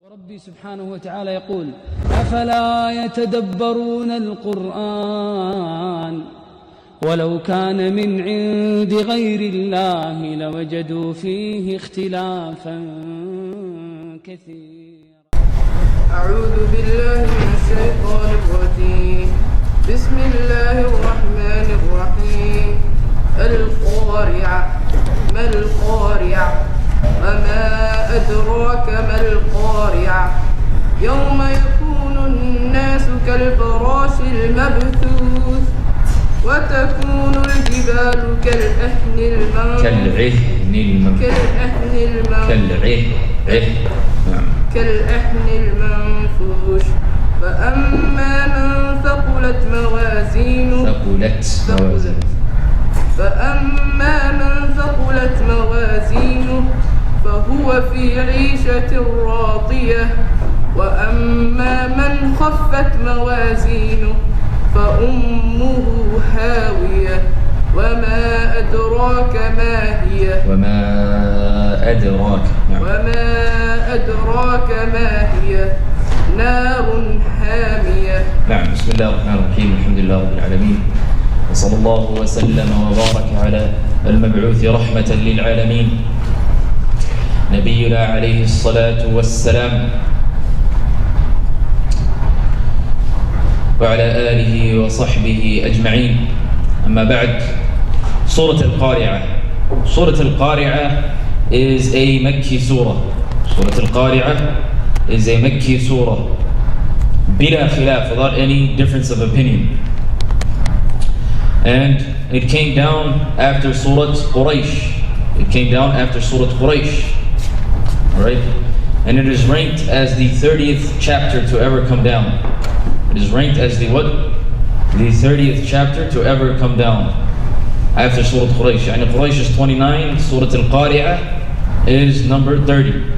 وربي سبحانه وتعالى يقول أفلا يتدبرون القرآن ولو كان من عند غير الله لوجدوا فيه اختلافا كثيرا. أعوذ بالله من الشيطان الرجيم. بسم الله الرحمن الرحيم. القارعة. ما القارعة؟ وما أدراك ما القارعة؟ يوم يكون الناس كالفراش المبثوث وتكون الجبال كالعهن المنفوش. فأما من ثقلت موازينه فهو في عيشة راضية. وأما من خفت موازينه فأمه هاوية. وما أدراك ما هي نار حامية. نعم. بسم الله الرحمن الرحيم. الحمد لله رب العالمين، وصلى الله وسلم وبارك على المبعوث رحمة للعالمين نبينا عليه الصلاة والسلام وعلى آله وصحبه أجمعين. أما بعد. سورة القارعة. سورة القارعة is a Makki surah. Surah al-Qari'ah is a Makki surah, bila khilaf, without any difference of opinion. And it came down after Surat Quraysh. Alright? And it is ranked as the 30th chapter to ever come down. It is ranked as the what? The 30th chapter to ever come down after Surat Quraysh. And Quraysh is 29, Surat al-Qari'ah is number 30.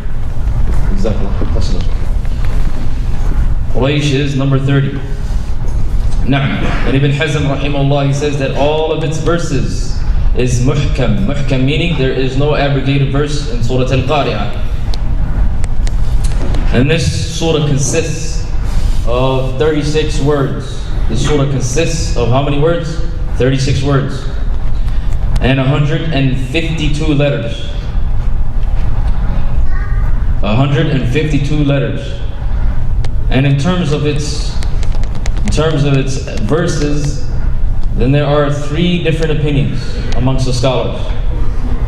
Quraysh is number 30. Na'am. And Ibn Hazm rahimahullah, he says that all of its verses is muhkam. Muhkam meaning there is no abrogated verse in Surah Al-Qari'ah. And this surah consists of 36 words. This surah consists of how many words? 36 words. And 152 letters. 152 letters. And in terms of its verses, then there are three different opinions amongst the scholars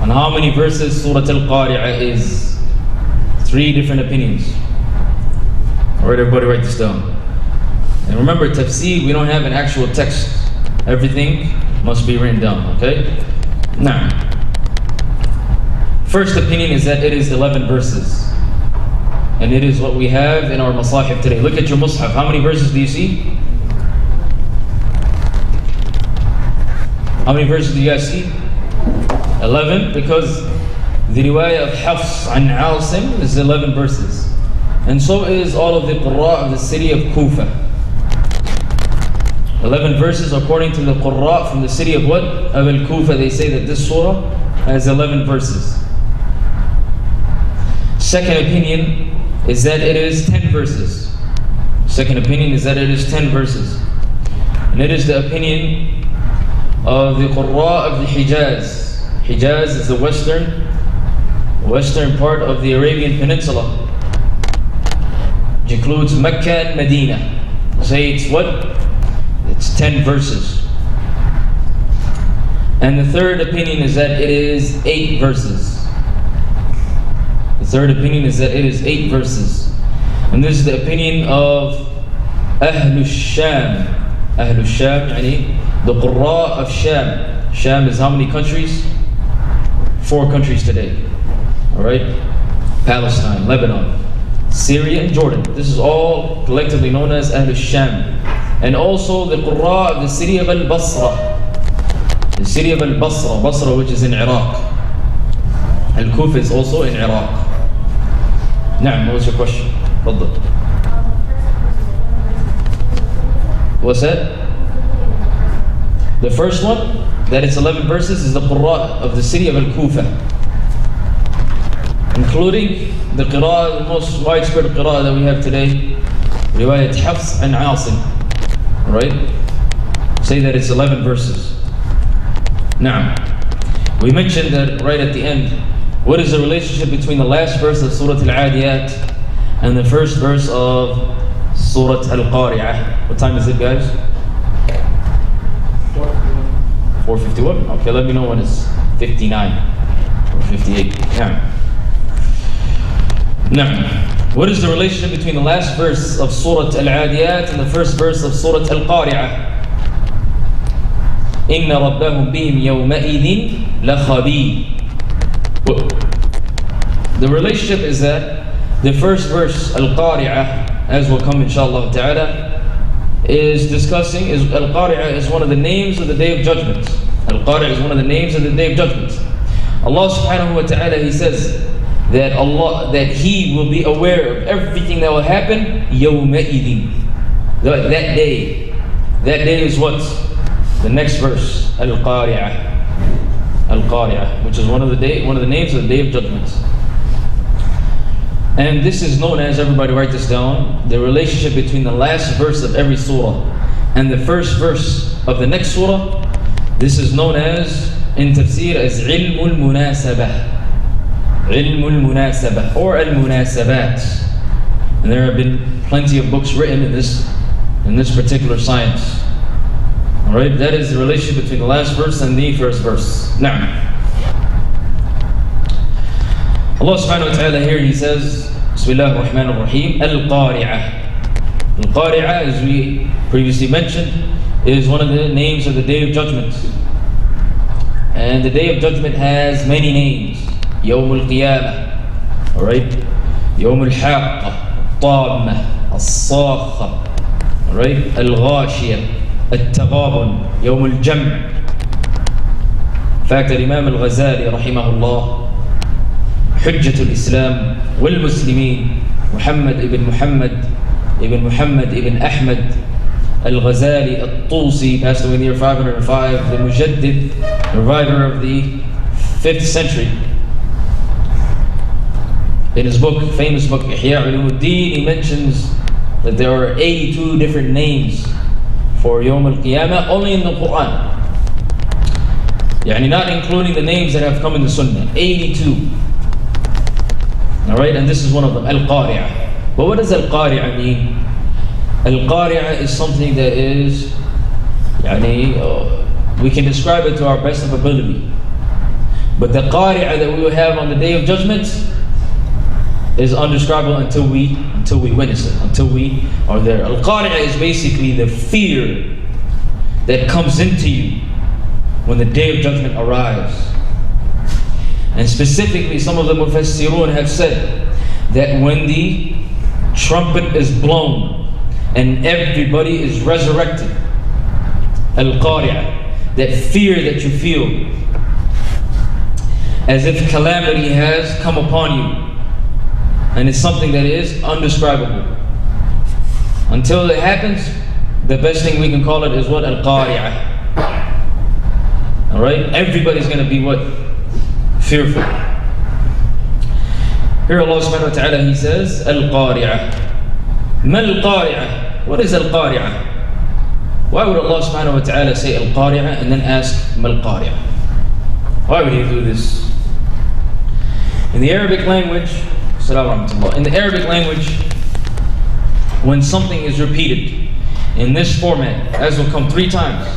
on how many verses Surah Al-Qari'ah is. Three different opinions. Alright, everybody write this down. And remember, tafsir, we don't have an actual text. Everything must be written down, okay? Now, first opinion is that it is 11 verses. And it is what we have in our masahif today. Look at your mushaf. How many verses do you see? How many verses do you guys see? 11, because the riwayah of Hafs an Asim is 11 verses. And so is all of the Qurra of the city of Kufa. 11 verses according to the Qurra from the city of what? Of al-Kufa. They say that this surah has 11 verses. Second opinion is that it is 10 verses. Second opinion is that it is 10 verses. And it is the opinion of the Qurra of the Hijaz. Hijaz is the western part of the Arabian Peninsula. It includes Mecca and Medina. Say it's what? It's 10 verses. And the third opinion is that it is 8 verses. The third opinion is that it is 8 verses. And this is the opinion of Ahlul Sham. Ahlul Sham, the Qurra of Sham. Sham is how many countries? 4 countries today. Alright? Palestine, Lebanon, Syria, and Jordan. This is all collectively known as Ahlul Sham. And also the Qurra of the city of Al-Basra. The city of Al-Basra, Basra which is in Iraq. Al-Kufa is also in Iraq. Na'am, what was your question? Fadda. What's that? The first one, that it's 11 verses, is the Qurra of the city of Al-Kufa. including the qira'ah, the most widespread qira'ah that we have today, riwayat Hafs and Asim. Right? Say that it's 11 verses. Now, we mentioned that right at the end. What is the relationship between the last verse of Surah Al-Adiyat and the first verse of Surah Al-Qari'ah? What time is it, guys? 4:51. Okay, let me know when it's 59 or 58. Now, what is the relationship between the last verse of Surah Al-Adiyat and the first verse of Surah Al-Qari'ah? إِنَّ رَبَّهُمْ بِهِمْ يَوْمَئِذٍ لَخَبِيرٌ. The relationship is that the first verse, Al-Qari'ah, as will come inshallah ta'ala, is discussing, Al-Qari'ah is one of the names of the Day of Judgment. Al-Qari'ah is one of the names of the Day of Judgment. Allah subhanahu wa ta'ala, He says that He will be aware of everything that will happen, يَوْمَئِذٍ. That day. That day is what? The next verse, Al-Qari'ah. Al-Qari'ah, which is one of the names of the Day of Judgment. And this is known as, everybody write this down, the relationship between the last verse of every surah and the first verse of the next surah. This is known as, in tafsir, as ilmul munasabah. Ilmul munasabah, or al-munasabat. And there have been plenty of books written in this particular science. Alright, that is the relationship between the last verse and the first verse. Now, Allah subhanahu wa ta'ala here, He says, Bismillah ar-Rahman ar-Rahim, Al-Qari'ah. Al-Qari'ah, as we previously mentioned, is one of the names of the Day of Judgment. And the Day of Judgment has many names. Yawm al-Qiyamah, alright? Yawm al-Haqqa, Tamma, As-Sakha, alright? Al-Ghashiyah, Al-Taghabun, Yawm al-Jam'. In fact, Imam Al-Ghazali, rahimahullah, Hujjatul Islam wal Muslimin, Muhammad ibn Ahmad Al-Ghazali Al-Tusi, passed away in the year 505, the Mujaddid, reviver of the 5th century. In his book, famous book, Ihya Ulumuddin, he mentions that there are 82 different names for Yawm al-Qiyamah, only in the Quran. Yani not including the names that have come in the Sunnah. 82. Alright, and this is one of them, Al-Qari'ah. But what does Al-Qari'ah mean? Al-Qari'ah is something that is, we can describe it to our best of ability. But the Qari'ah that we will have on the Day of Judgment is undescribable until we witness it, until we are there. Al-Qari'ah is basically the fear that comes into you when the Day of Judgment arrives. And specifically, some of the Mufassirun have said that when the trumpet is blown and everybody is resurrected, Al-Qari'ah, that fear that you feel as if calamity has come upon you, and it's something that is undescribable. Until it happens, the best thing we can call it is what? Al-Qari'ah. Alright? Everybody's going to be what? Fearful. Here Allah subhanahu wa ta'ala, He says, Al-Qari'ah. Ma al-Qari'ah? What is Al-Qari'ah? Why would Allah subhanahu wa ta'ala say Al-Qari'ah and then ask Ma al-Qari'ah? Why would He do this? In the Arabic language, in the Arabic language, when something is repeated in this format, as will come 3 times,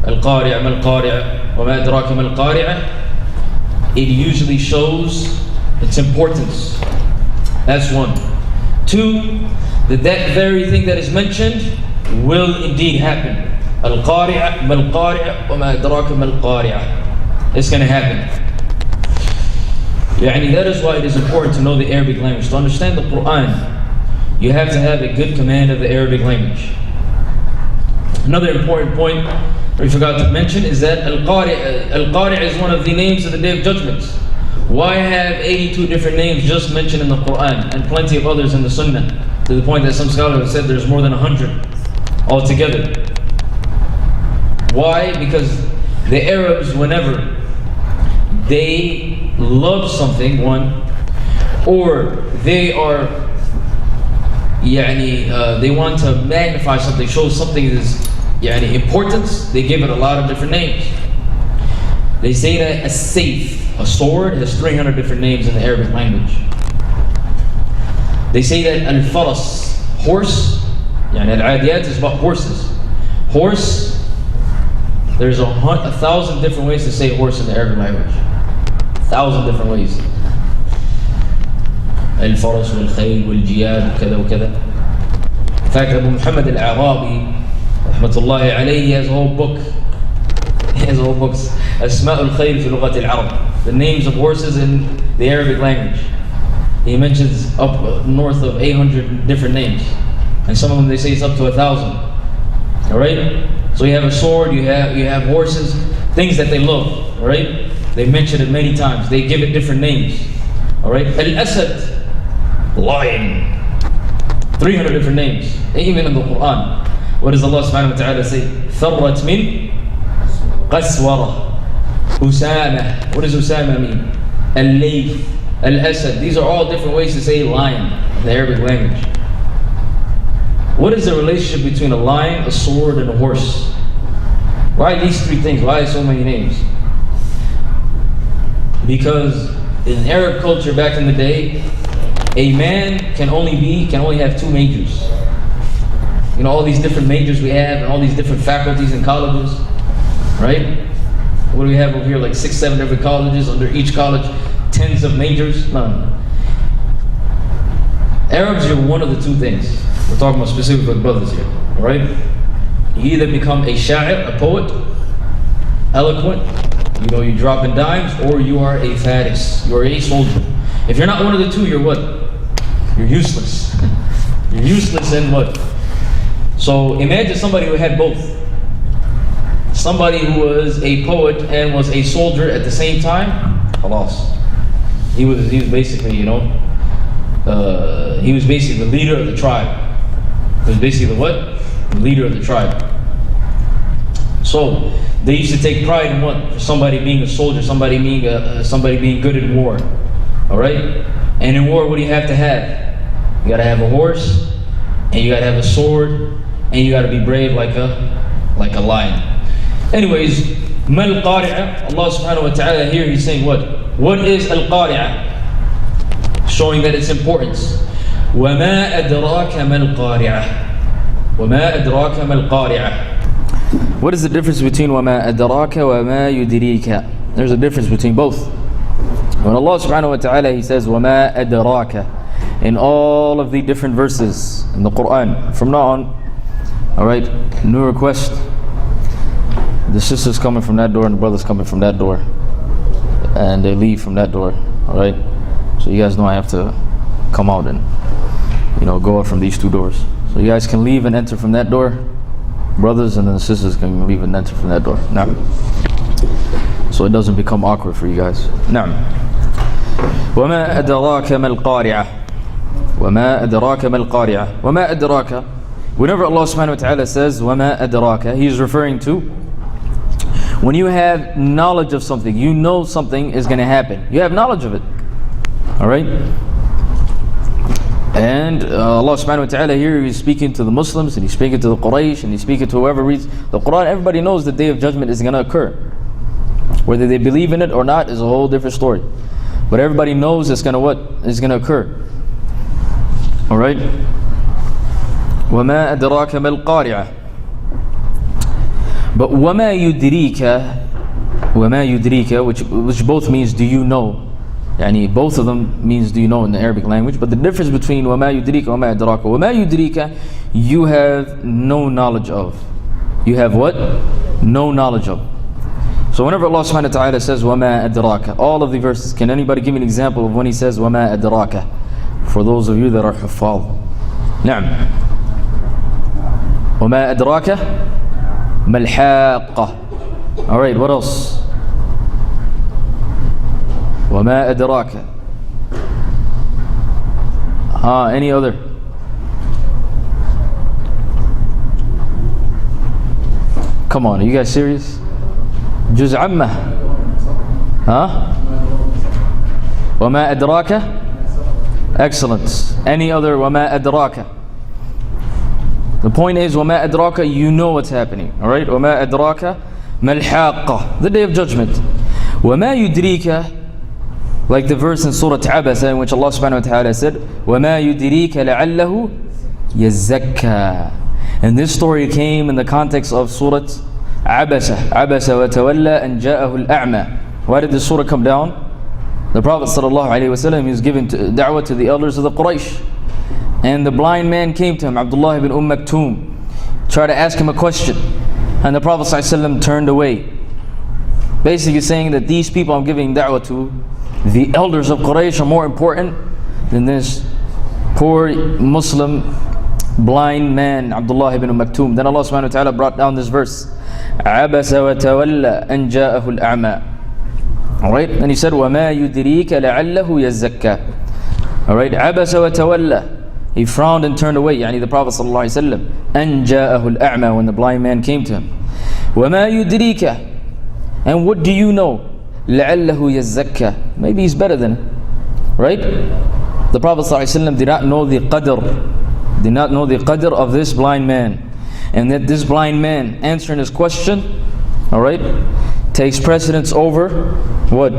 Al-Qari'ah, Ma al-Qari'ah, wa ma adraka ma al-Qari'ah, it usually shows its importance. That's 1. 2, that very thing that is mentioned will indeed happen. Al-Qari'ah, Ma al-Qari'ah, wa ma adraka ma al-Qari'ah. It's going to happen. That is why it is important to know the Arabic language. To understand the Quran, you have to have a good command of the Arabic language. Another important point we forgot to mention is that Al-Qari'ah is one of the names of the Day of Judgment. Why have 82 different names just mentioned in the Quran and plenty of others in the Sunnah? To the point that some scholars have said there's more than 100 altogether. Why? Because the Arabs, whenever they love something, one, or they are they want to magnify something, show something is importance, they give it a lot of different names. They say that a sayf, a sword, has 300 different names in the Arabic language. They say that al-faras, horse, al-adiyat is about horses. Horse, there's 1,000 different ways to say horse in the Arabic language. 1,000 different ways. Al-faras wal-khayl wal-jiyad وكذا وكذا. In fact, Abu Muhammad al-Arabi, rahmatullahi alayhi, he has a whole book. He has a whole book. Asma' al-khayl fi lughat al-Arab. The names of horses in the Arabic language. He mentions up north of 800 different names. And some of them they say it's up to 1,000. Alright? So you have a sword, you have horses, things that they love. Alright? They mention it many times. They give it different names. Alright? Al-Asad, lion. 300 different names. Even in the Quran. What does Allah subhanahu wa ta'ala say? ثَرَّتْ مِنْ قَسْوَرَةٍ. Usama. What does Usama mean? Al-Layth, Al-Asad. These are all different ways to say lion in the Arabic language. What is the relationship between a lion, a sword, and a horse? Why these three things? Why so many names? Because in Arab culture back in the day, a man can only have two majors. All these different majors we have and all these different faculties and colleges, right? What do we have over here? Like 6, 7 different colleges, under each college, tens of majors? None. Arabs are one of the two things. We're talking about specific with brothers here, alright? You either become a sha'ir, a poet, eloquent, you drop in dimes, or you are a faris, you're a soldier. If you're not one of the two, you're what? You're useless. You're useless in what? So imagine somebody who had both. Somebody who was a poet and was a soldier at the same time, khalas. He was basically, he was basically the leader of the tribe. He was basically the what? The leader of the tribe. So they used to take pride in what? For somebody being a soldier, somebody being good in war. All right? And in war, what do you have to have? You got to have a horse, and you got to have a sword, and you got to be brave like a lion. Anyways, mal qari'ah, Allah subhanahu wa ta'ala here, he's saying what? What is al-qari'ah? Showing that its importance. وَمَا أَدْرَاكَ مَا الْقَارِعَةِ وَمَا أَدْرَاكَ مَا الْقَارِعَةِ. What is the difference between وَمَا أَدْرَاكَ وَمَا يُدْرِيكَ? There's a difference between both. When Allah subhanahu wa ta'ala, he says وَمَا أَدْرَاكَ in all of the different verses in the Quran. From now on, alright, new request. The sister's coming from that door and the brother's coming from that door. And they leave from that door, alright? So you guys know I have to come out and, go out from these two doors. So you guys can leave and enter from that door, brothers, and then the sisters can leave and enter from that door. Now, so it doesn't become awkward for you guys. Now, وَمَا أَدْرَاكَ مَا الْقَارِعَةِ وَمَا أَدْرَاكَ مَا الْقَارِعَةِ وَمَا أَدْرَاكَ. Whenever Allah subhanahu wa ta'ala says وَمَا أَدْرَاكَ, He's referring to when you have knowledge of something, you know something is going to happen. You have knowledge of it. Alright? And Allah subhanahu wa ta'ala here, He's speaking to the Muslims, and He's speaking to the Quraysh, and He's speaking to whoever reads the Quran. Everybody knows the Day of Judgment is going to occur. Whether they believe in it or not is a whole different story. But everybody knows it's going to what? It's going to occur. Alright? وَمَا أَدْرَاكَ مَا الْقَارِعَةِ. But وَمَا يُدْرِيكَ, which both means do you know. Both of them means do you know in the Arabic language. But the difference between وَمَا يُدْرِيكَ وَمَا أَدْرَاكَ, وَمَا يُدْرِيكَ, you have no knowledge of. You have what? No knowledge of. So whenever Allah subhanahu wa ta'ala says وَمَا أَدْرَاكَ, all of the verses, can anybody give me an example of when He says وَمَا أَدْرَاكَ? For those of you that are حفاظ. نعم. وَمَا أَدْرَاكَ مَا الْحَاقَّةُ. Alright, what else? وَمَا أَدْرَاكَ. Any other? Come on, are you guys serious? جُزْ عَمَّةً. وَمَا أَدْرَاكَ? Excellent. Any other وَمَا أَدْرَاكَ? The point is, وَمَا أَدْرَاكَ, you know what's happening. Alright? وَمَا أَدْرَاكَ مَا الْحَاقَّةُ, the day of judgment. وَمَا يُدْرِيكَ, like the verse in Surah Abasa in which Allah subhanahu wa ta'ala said, وَمَا يُدْرِيكَ لَعَلَّهُ يَزَّكَّى. And this story came in the context of Surah Abasa. عَبَسَ وَتَوَلَّى أَنْ جَاءَهُ الْأَعْمَى. Why did this surah come down? The Prophet sallallahu alaihi wasallam, he was giving da'wah to the elders of the Quraysh. And the blind man came to him, Abdullahi bin Maktoum, tried to ask him a question. And the Prophet sallallahu alaihi wasallam turned away. Basically saying that these people I'm giving da'wah to, the elders of Quraysh, are more important than this poor Muslim blind man, Abdullahi bin Maktoum. Then Allah subhanahu wa ta'ala brought down this verse, عَبَسَ وَتَوَلَّى أَنْ جَاءَهُ الْأَعْمَى. Alright, and he said, وَمَا يُدْرِيكَ لَعَلَّهُ يَزَّكَّى. Alright, عَبَسَ وَتَوَلَّى, he frowned and turned away, يعني the Prophet sallallahu alaihi wasallam. أَنْ جَاءَهُ الْأَعْمَى, when the blind man came to him. وَمَا يُدْرِيكَ, and what do you know? لَعَلَّهُ يَزَّكَّى, maybe he's better than him. Right? The Prophet ﷺ did not know the qadr of this blind man. And that this blind man answering his question, alright, takes precedence over what?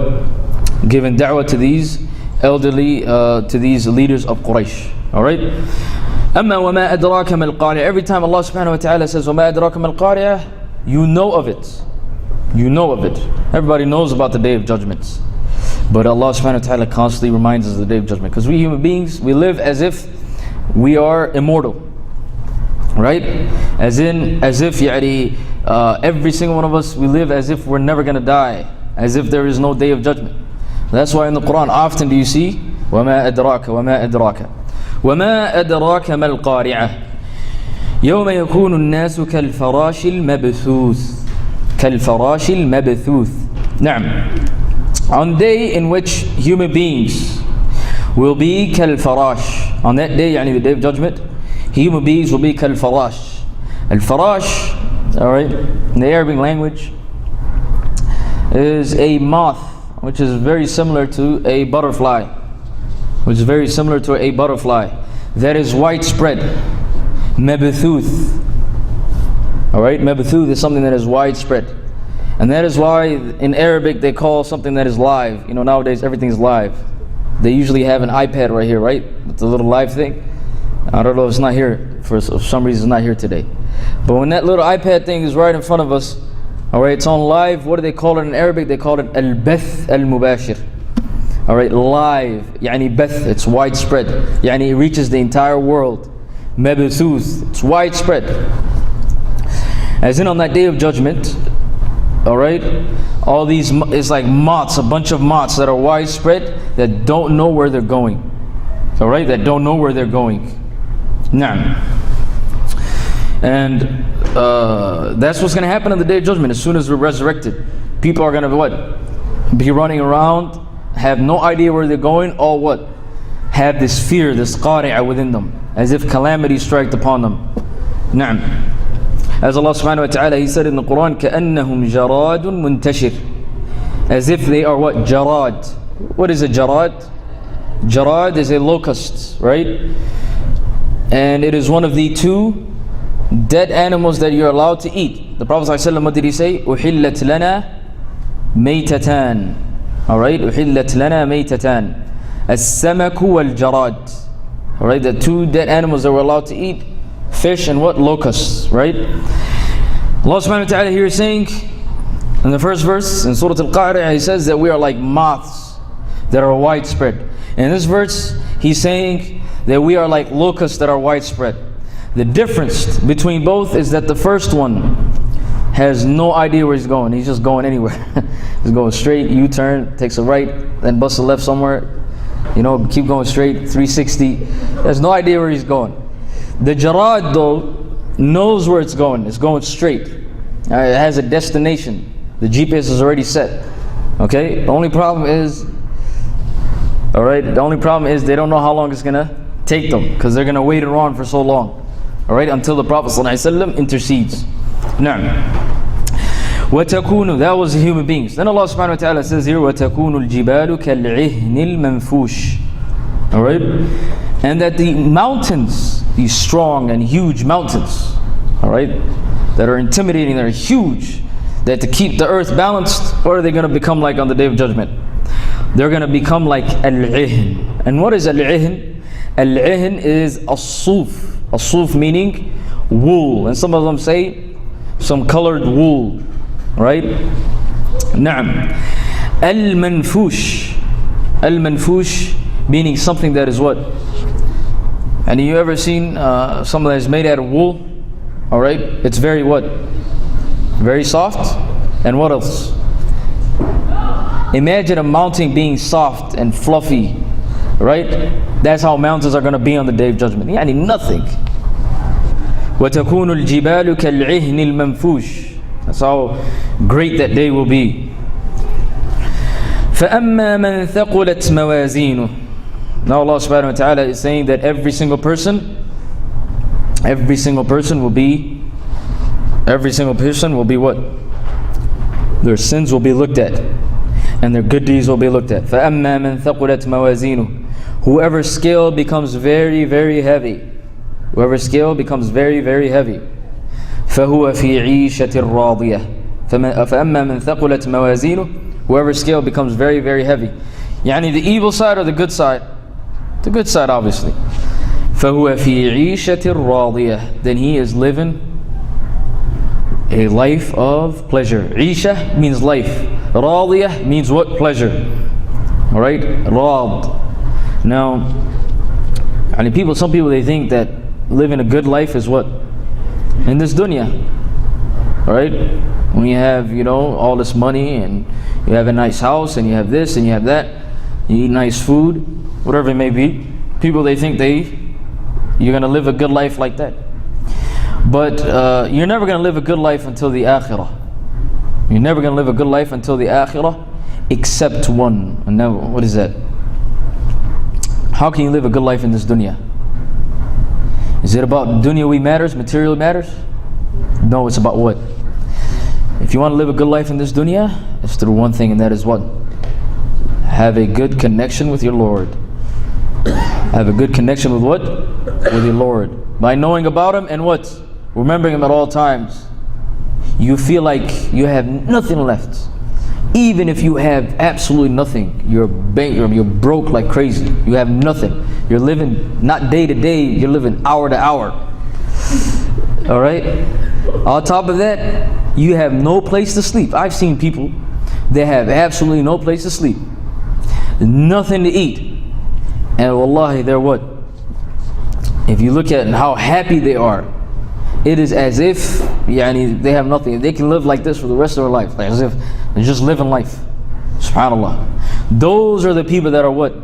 Giving da'wah to these elderly, to these leaders of Quraysh. Alright? أَمَّا وَمَا أَدْرَاكَ مَا الْقَارِعَةُ. Every time Allah subhanahu wa ta'ala says, وَمَا أَدْرَاكَ مَا الْقَارِعَةُ, you know of it. You know of it. Everybody knows about the Day of Judgment. But Allah subhanahu wa ta'ala constantly reminds us of the Day of Judgment. Because we human beings, we live as if we are immortal. Right? As if every single one of us, we live as if we're never going to die. As if there is no Day of Judgment. That's why in the Quran often do you see وَمَا أَدْرَاكَ وَمَا أَدْرَاكَ وَمَا أَدْرَاكَ مَا الْقَارِعَةُ يَوْمَ يَكُونُ النَّاسُ كَالْفَرَاشِ الْمَبْثُوثِ كَالْفَرَاشِ الْمَبْثُوثِ. Naam. On the day in which human beings will be كَالْفَرَاشِ, on that day, the Day of Judgment, human beings will be كَالْفَرَاشِ. Al-Farash, alright, in the Arabic language, is a moth, which is very similar to a butterfly. Which is very similar to a butterfly. That is widespread. Mabthuth. Alright, Mabthuth is something that is widespread. And that is why in Arabic they call something that is live. Nowadays everything is live. They usually have an iPad right here, right? With the little live thing. I don't know if it's not here. For some reason it's not here today. But when that little iPad thing is right in front of us, alright, it's on live. What do they call it in Arabic? They call it al-bath al-mubashir. Alright, live, bath, it's widespread. It reaches the entire world. Mabthuth, it's widespread. As in on that Day of Judgment, alright, all these, it's like moths, a bunch of moths that are widespread that don't know where they're going. Alright, that don't know where they're going. Naam. And that's what's going to happen on the Day of Judgment. As soon as we're resurrected, people are going to what? Be running around, have no idea where they're going, or what? Have this fear, this qari'ah within them, as if calamity struck upon them. Naam. As Allah subhanahu wa ta'ala, He said in the Quran, كَأَنَّهُمْ جَرَادٌ مُنْتَشِرٌ. As if they are what? Jarad. What is a jarad? Jarad is a locust, right? And it is one of the two dead animals that you're allowed to eat. The Prophet ﷺ, what did he say? أُحِلَّتْ لَنَا مَيْتَتَانِ. Alright, أُحِلَّتْ لَنَا مَيْتَتَانِ السَّمَكُ وَالْجَرَادِ. Alright, the two dead animals that we're allowed to eat, fish and what? Locusts, right? Allah subhanahu wa ta'ala here is saying, in the first verse, in Surah Al-Qariah, He says that we are like moths that are widespread. In this verse, He's saying that we are like locusts that are widespread. The difference between both is that the first one has no idea where he's going. He's just going anywhere. He's going straight, U-turn, takes a right, then busts a left somewhere. Keep going straight, 360. Has no idea where he's going. The jarad though knows where it's going. It's going straight. It has a destination. The GPS is already set. Okay? The only problem is, alright, they don't know how long it's gonna take them, because they're gonna wait around for so long. Alright, until the Prophet ﷺ intercedes. Now, وَتَكُونُ, that was the human beings. Then Allah subhanahu wa ta'ala says here, وَتَكُونُ الْجِبَالُ كَالْعِهْنِ الْمَنْفُوشِ. Alright? And that the mountains, these strong and huge mountains, alright, that are intimidating, that are huge, that to keep the earth balanced, what are they going to become like on the Day of Judgment? They're going to become like al-'ihn. And what is al-'ihn? Al-'ihn is as-suf. As-suf meaning wool. And some of them say some colored wool. Right? Na'am. Al-manfush. Al-manfush meaning something that is what? And you ever seen something that is made out of wool? Alright? It's very what? Very soft. And what else? Imagine a mountain being soft and fluffy. Right? That's how mountains are going to be on the Day of Judgment. Yani nothing. وَتَكُونُ الْجِبَالُ كَالْعِهْنِ الْمَنْفُوشِ. That's how great that day will be. فَأَمَّا مَنْ ثَقُلَتْ مَوَازِينُهُ. Now Allah subhanahu wa ta'ala is saying that every single person will be what? Their sins will be looked at and their good deeds will be looked at. فَأَمَّا مَنْ ثَقُلَتْ مَوَازِينُهُ. Whoever scale becomes very, very heavy. Whoever scale becomes very, very heavy. فَهُوَ فِي عِيشَةٍ رَاضِيَةٍ. فَأَمَّا مَنْ ثَقُلَتْ مَوَازِينُهُ. Whoever scale becomes very, very heavy. Yani the evil side or the good side? The good side, obviously. فَهُوَ فِي عِيشَةٍ رَاضِيَةٍ. Then he is living a life of pleasure. Isha means life. Radiyah means what? Pleasure. Alright? Rad. Now, some people they think that living a good life is what? In this dunya. Alright? When you have, all this money and you have a nice house and you have this and you have that, you eat nice food, whatever it may be. People they think you're going to live a good life like that. But you're never going to live a good life until the akhirah. You're never going to live a good life until the akhirah, except one. And now, what is that? How can you live a good life in this dunya? Is it about dunyawi matters, material matters? No, it's about what? If you want to live a good life in this dunya, it's through one thing, and that is what? Have a good connection with your Lord. Have a good connection with what? With your Lord. By knowing about Him and what? Remembering Him at all times. You feel like you have nothing left. Even if you have absolutely nothing, you're broke like crazy. You have nothing. You're living not day to day, you're living hour to hour. Alright? On top of that, you have no place to sleep. I've seen people, they have absolutely no place to sleep. Nothing to eat. And wallahi, they're what? If you look at how happy they are, it is as if they have nothing. They can live like this for the rest of their life, like as if they're just living life. SubhanAllah. Those are the people that are what?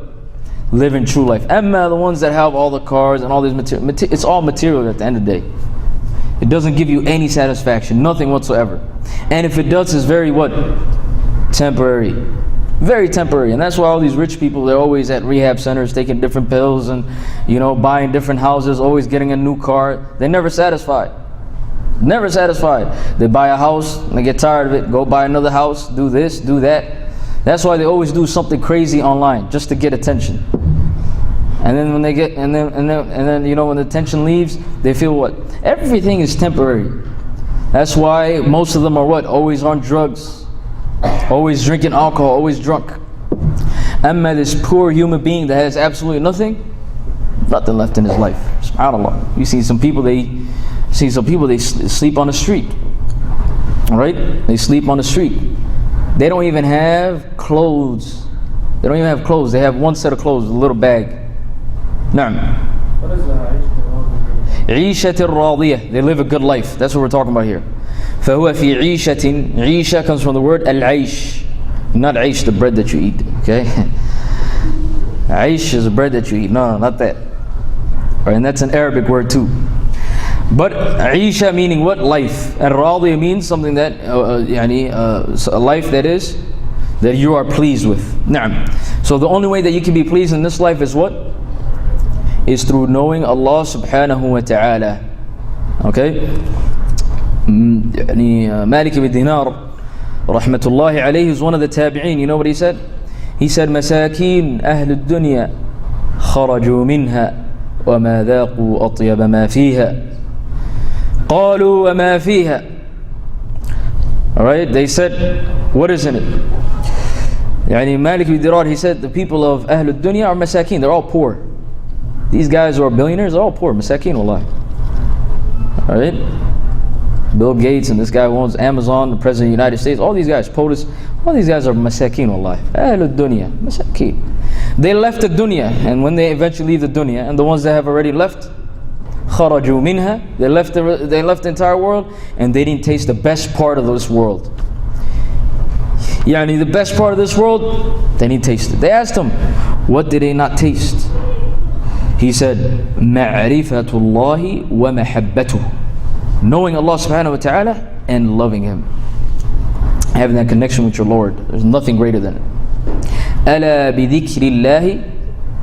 Living true life. Amma, the ones that have all the cars and all these material, it's all material at the end of the day. It doesn't give you any satisfaction, nothing whatsoever. And if it does, it's very what? Temporary. Very temporary. And that's why all these rich people, they're always at rehab centers taking different pills and buying different houses, always getting a new car. They're never satisfied. Never satisfied. They buy a house and they get tired of it, go buy another house, do this, do that. That's why they always do something crazy online just to get attention. And then when they get and then when the attention leaves, they feel what? Everything is temporary. That's why most of them are what? Always on drugs. Always drinking alcohol, always drunk. Amma, this poor human being that has absolutely nothing left in his life. SubhanAllah. You see some people, they sleep on the street. Alright? They sleep on the street. They don't even have clothes. They don't even have clothes. They have one set of clothes, a little bag. Na'am. What is the Ishatir Radiyah. They live a good life. That's what we're talking about here. فَهُوَ فِي عِيشَةٍ. Isha comes from the word al-aish. Not aish, the bread that you eat. Okay? Aish is the bread that you eat. No, not that. Right, and that's an Arabic word too. But Isha meaning what? Life. And Radiyah means something that, a life that you are pleased with. Na'am. So the only way that you can be pleased in this life is what? Is through knowing Allah subhanahu wa ta'ala. Okay? Malik ibn Dinar, rahmatullahi alayhi, is one of the tabi'een. You know what he said? He said, مساكين أهل الدنيا خرجوا منها وما ذاقوا أطيب ما فيها قالوا وما فيها. Alright, they said, what is in it? Yani Malik ibn Dirar, he said, the people of Ahl al-Dunya are masakeen, they're all poor. These guys who are billionaires, they're all poor, masakeen, wallahi. Alright? Bill Gates and this guy who owns Amazon, the President of the United States, all these guys, POTUS, all these guys are masakeen, wallahi. Ahl al-Dunya, masakeen. They left the dunya, and when they eventually leave the dunya, and the ones that have already left, kharaju minha, they left the entire world, and they didn't taste the best part of this world. Yani the best part of this world, they didn't taste it. They asked him, what did they not taste? He said, ma'rifatullahi wa mahabbatuh, knowing Allah subhanahu wa ta'ala and loving Him. Having that connection with your Lord. There's nothing greater than it. ألا بذكر الله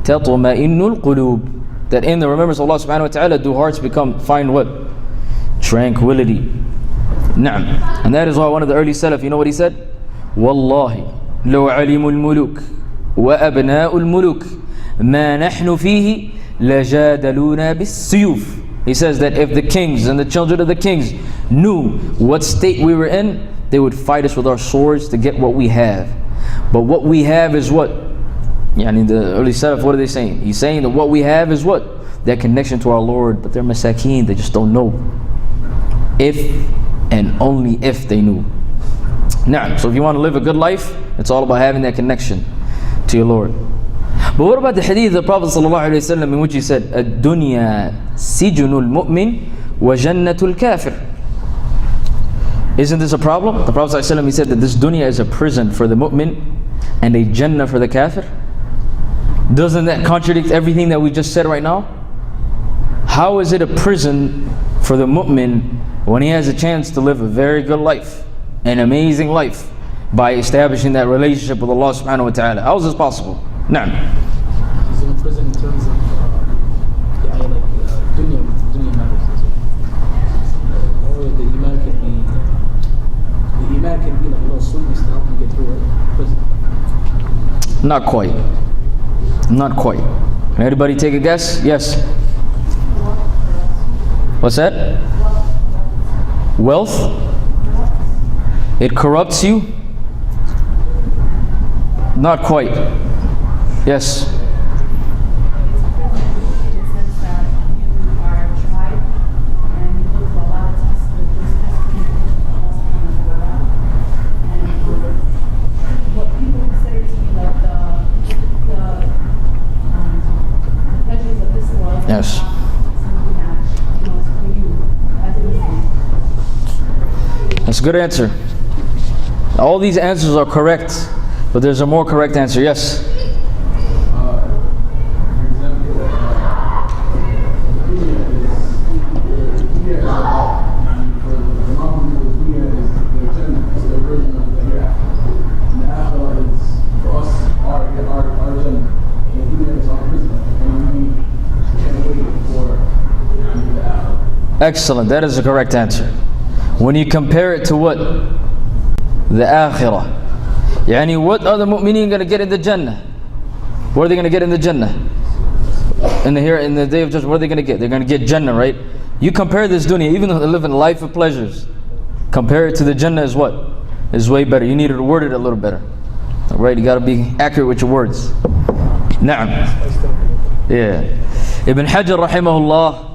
تطمئن القلوب. That in the remembrance of Allah subhanahu wa ta'ala do hearts find what? Tranquility. Na'am. And that is why one of the early Salaf, you know what he said? Wallahi لو علموا الملوك وأبناء الملوك ما نحن فيه لجادلونا بالسيوف. He says that if the kings and the children of the kings knew what state we were in, they would fight us with our swords to get what we have. But what we have is what? Yani the early Salaf, what are they saying? He's saying that what we have is what? That connection to our Lord, but they're masakeen, they just don't know. If and only if they knew. Now, so if you want to live a good life, it's all about having that connection to your Lord. But what about the hadith of the Prophet ﷺ in which he said, الدنيا سجن المؤمن وجنة الكافر? Isn't this a problem? The Prophet ﷺ, he said that this dunya is a prison for the mu'min and a jannah for the kafir. Doesn't that contradict everything that we just said right now? How is it a prison for the mu'min when he has a chance to live a very good life, an amazing life, by establishing that relationship with Allah subhanahu wa ta'ala? How is this possible? Na'am. He's in prison in terms of dunya matters as well. Or the iman can be like a little sweetness to help him get through prison. Not quite. Not quite. Can anybody take a guess? Yes. What's that? Wealth? It corrupts you? Not quite. Yes. Yes. That's a good answer. All these answers are correct, but there's a more correct answer. Yes. Excellent, that is the correct answer. When you compare it to what? The akhirah. Yani what are the mu'mineen going to get in the Jannah? What are they going to get in the Jannah? In the day of judgment, what are they going to get? They're going to get Jannah, right? You compare this dunya, even though they live in a life of pleasures, compare it to the Jannah is what? Is way better. You need to word it a little better. Right? You got to be accurate with your words. Na'am. Yeah. Ibn Hajar rahimahullah,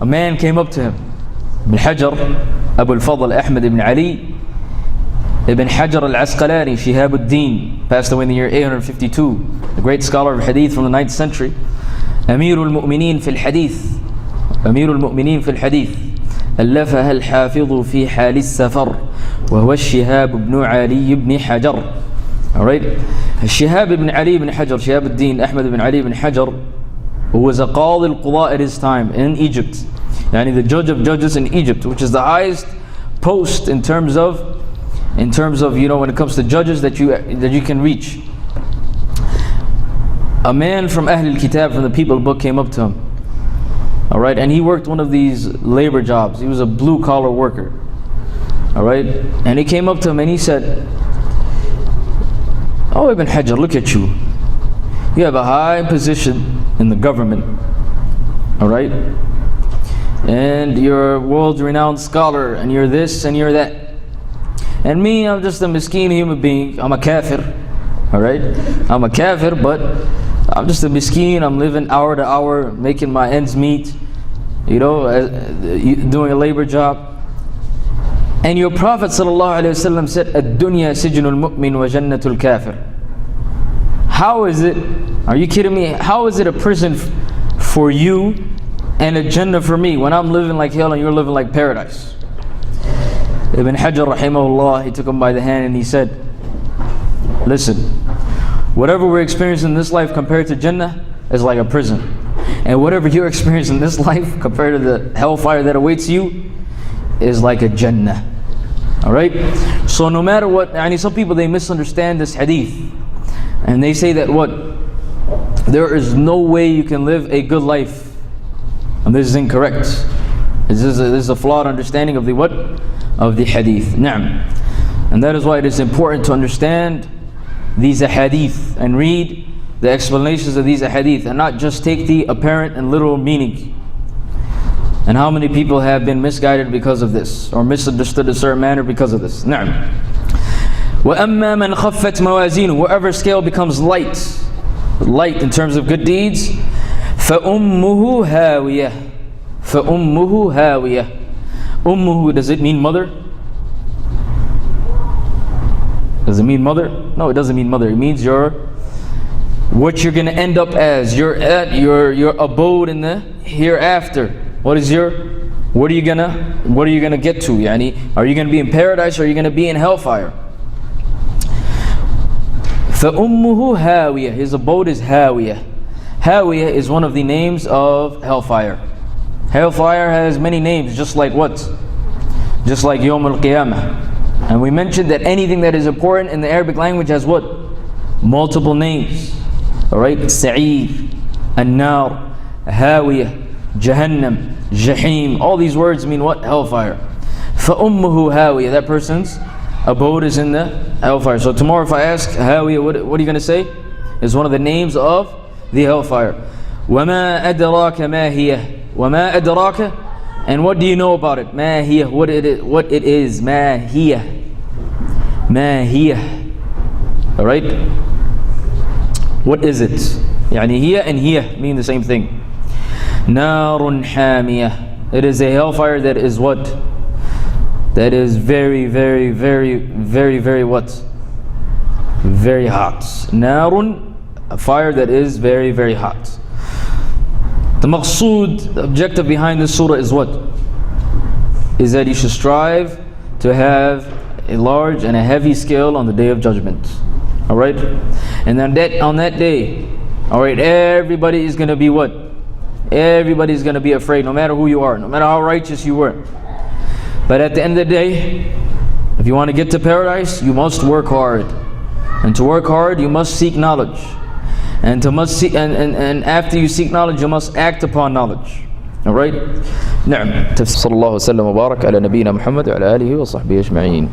a man came up to him. Ibn Hajar, Abu al-Fadl Ahmad ibn Ali, Ibn Hajar al-Asqalani, Shihab al-Din, passed away in the year 852, a great scholar of hadith from the 9th century. أمير المؤمنين في الحديث أمير المؤمنين في الحديث ألفها الحافظ في حال السفر وهو الشهاب بن علي بن حجر. Alright, Shihab ibn Ali ibn Hajar, Shihab al-Din Ahmad ibn Ali ibn Hajar, who was a qadi al-qudha at his time in Egypt, yani the judge of judges in Egypt, which is the highest post in terms of when it comes to judges that you can reach. A man from Ahl al-Kitab, from the people book, came up to him. Alright, and he worked one of these labor jobs. He was a blue collar worker. Alright? And he came up to him and he said, "Oh, Ibn Hajar, look at you. You have a high position in the government. Alright? And you're a world-renowned scholar, and you're this and you're that. And me, I'm just a miskeen human being. I'm a kafir. Alright? I'm a kafir, but I'm just a miskeen. I'm living hour to hour, making my ends meet, you know, doing a labor job. And your Prophet ﷺ said, Ad-dunya sijnul mu'min wa jannatul kafir. How is it, are you kidding me? How is it a prison for you and a Jannah for me when I'm living like hell and you're living like paradise? Ibn Hajar rahimahullah, he took him by the hand and he said, listen, whatever we're experiencing in this life compared to Jannah is like a prison. And whatever you're experiencing in this life compared to the hellfire that awaits you is like a Jannah. Alright? So no matter what, some people, they misunderstand this hadith. And they say that what? There is no way you can live a good life. And this is incorrect. This is a flawed understanding of the what? Of the hadith. Naam. And that is why it is important to understand these hadith and read the explanations of these hadith and not just take the apparent and literal meaning. And how many people have been misguided because of this, or misunderstood a certain manner because of this. Na'am. وَأَمَّا مَنْ خَفَّتْ مَوَازِينُ, wherever scale becomes light in terms of good deeds, فَأُمُّهُ هَاوِيَةٌ. فَأُمُّهُ هَاوِيَةٌ. Ummuhu, does it mean mother? Does it mean mother? No, it doesn't mean mother. It means what you're going to end up as. You're at your abode in the hereafter. What are you gonna get to? Yani, are you gonna be in paradise or are you gonna be in hellfire? فَأُمُّهُ هَاوِيَةٌ. His abode is Hawiyah. Hawiyah is one of the names of hellfire. Hellfire has many names, just like what? Just like Yawm al-Qiyamah. And we mentioned that anything that is important in the Arabic language has what? Multiple names. Alright? Sa'ir, An-Nar, Hawiyah, Jahannam, Jahim. All these words mean what? Hellfire. فَأُمُّهُ هَاوِيَةٌ. That person's abode is in the hellfire. So tomorrow if I ask Hawiyah, what are you going to say? It's one of the names of the hellfire. وَمَا أَدْرَاكَ مَا هِيَهْ. وَمَا أَدْرَاكَ. And what do you know about it? مَا هِيَهْ. What it is. مَا هِيَهْ. مَا هِيَهْ. Alright? What is it? Yani hiya and hiya mean the same thing. Narun hamiyah. It is a hellfire that is what? That is very, very, very, very, very what? Very hot. Narun, a fire that is very, very hot. The maqsood, the objective behind this surah is what? Is that you should strive to have a large and a heavy scale on the day of judgment. Alright? And then on that day, alright, everybody is going to be what? Everybody's going to be afraid, no matter who you are, no matter how righteous you were. But at the end of the day, if you want to get to paradise, you must work hard. And to work hard, you must seek knowledge. And after you seek knowledge, you must act upon knowledge. Alright? نعم. صلى الله وسلم وبارك على نبينا محمد وعلى آله وصحبه أجمعين.